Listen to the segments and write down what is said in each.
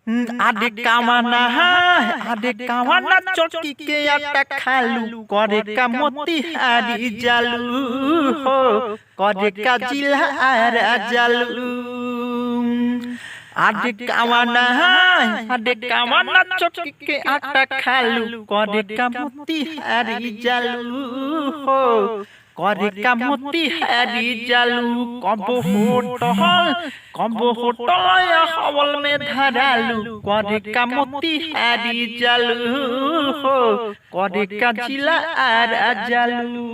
आधे कावाना आधे कावाना चौकी के आटा खालू करे का मोती हारी जालू हो करे का जिला आरा जालू आधे कावाना चौकी के आटा खालू करे का मोती हारी जालू हो करे का मोती हारी जालू कब होटल या हवल में धरालू करे का मोती हारी जालू हो करे का जिला आरा जालू।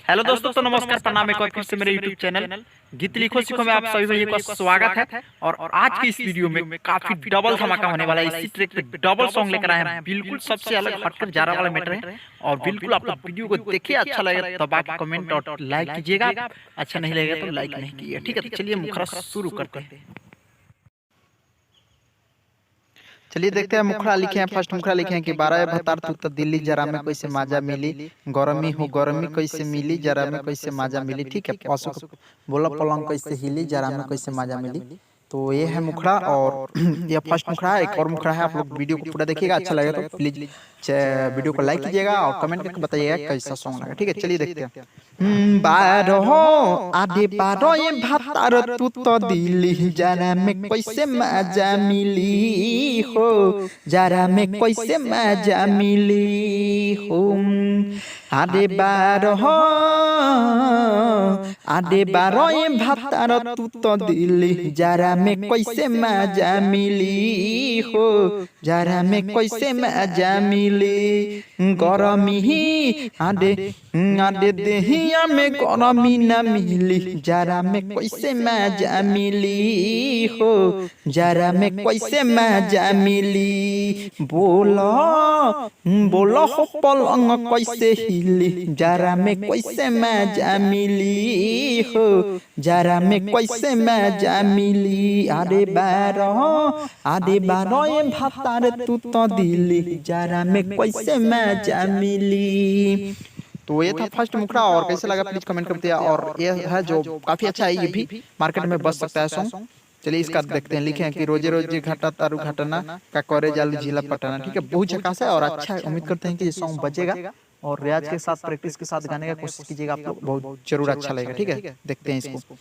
हेलो दोस्तों, तो नमस्कार, प्रणाम एक बार फिर से मेरे यूट्यूब चैनल गीत लिखो सीखो में आप सभी भाइयों का स्वागत है। और आज की इस वीडियो में काफी डबल धमाका होने वाला है। इसी ट्रैक पे डबल सॉन्ग लेकर आए हैं, बिल्कुल सबसे अलग हटकर जा रहा वाला मैटर है। और बिल्कुल आप लोग वीडियो को देखिए, अच्छा लगे तो आप कमेंट और लाइक कीजिएगा, अच्छा नहीं लगेगा तो लाइक नहीं कीजिएगा, ठीक है। तो चलिए मुखरा शुरू करते हैं। चलिए देखते हैं मुखड़ा लिखे हैं। फर्स्ट मुखड़ा लिखे हैं कि 12 भतार तू तो दिल्ली जरा में कैसे माजा मिली, गरमी हो गरमी कैसे मिली, जरा में कैसे माजा मिली, ठीक है। पशु बोला पलंग कैसे हिली, जरा में कैसे माजा मिली। तो ये है मुखड़ा और यह फर्स्ट मुखड़ा है। एक और मुखड़ा है, आप लोग वीडियो को पूरा देखिएगा, अच्छा लगेगा तो प्लीज वीडियो को लाइक कीजिएगा और कमेंट करके बताइएगा कैसा सॉन्ग लगा, ठीक है। चलिए देखते हैं। 12 आधे 12 ये भतार तू तो दिल्ली जरा में कैसे मजा मिली हो, जरा में कैसे मजा मिली हो। आधे 12 ये भतार तू तो दिल्ली जरा में कैसे मजा मिली हो, जरा में कैसे मजा मिली। गरमी आधे देहिया में गरमी न मिली, जरा में कैसे मजा मिली हो, जरा में कैसे मजा मिली। बोलो हो पलंग कैसे हिली, जरा में कैसे मजा मिली हो, जरा में कैसे मजा मिली। आधे 12 ये भतार तू तो दिल्ली जरा में कैसे मजा मिली। तो ये था फर्स्ट मुखड़ा, और कैसे लगा प्लीज कमेंट करते हैं। और ये है जो काफी अच्छा है, ये भी मार्केट में बच सकता है सॉन्ग। चलिए इसका देखते हैं। लिखे हैं कि रोजे रोजे घाटा तारू घटना का करे जालू जिला पटना, ठीक है। बहुत झकास है और अच्छा है। उम्मीद करते हैं कि ये सॉन्ग बजेगा और रियाज के साथ प्रैक्टिस के साथ गाने का कोशिश कीजिएगा, आप लोग बहुत जरूर अच्छा लगेगा, ठीक है। देखते हैं इसको।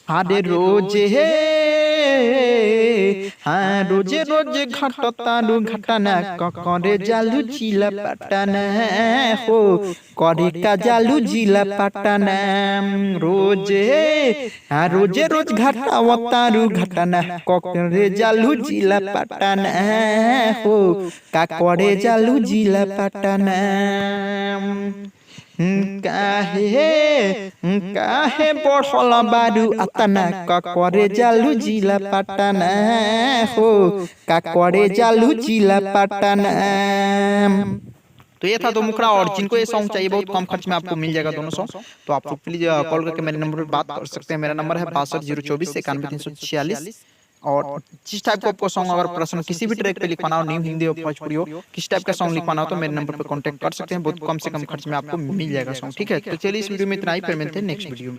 आधे रोजे रोजे घाटा तारू घटना का करे जालू जिला पटना हो, करे का जालू जिला पटना। रोज घाटा तारू घटना करे जालू जिला पटना हो, का करे जालू जिला पटना। काहे बढ़ल बारू अतना का करे जालू जिला पटना हो, का करे जालू जिला पटना। तो ये था दो मुखड़ा, और जिनको ये सॉन्ग चाहिए बहुत कम खर्च में आपको मिल जाएगा दोनों सॉन्ग। तो आप लोग प्लीज कॉल करके मेरे नंबर पर बात कर सकते हैं। मेरा नंबर है 62 024 91 346। और जिस टाइप का आपको सॉन्ग अगर प्रश्न किसी भी ट्रैक पे लिखवाना हो, न्यू हिंदी हो भोजपुरी हो, किस टाइप का सॉन्ग लिखवाना हो तो मेरे नंबर पर कांटेक्ट कर सकते हैं। बहुत कम से कम खर्च में आपको मिल जाएगा सॉन्ग, ठीक है। तो चलिए इस वीडियो में इतना ही, फिर मिलते हैं नेक्स्ट वीडियो में।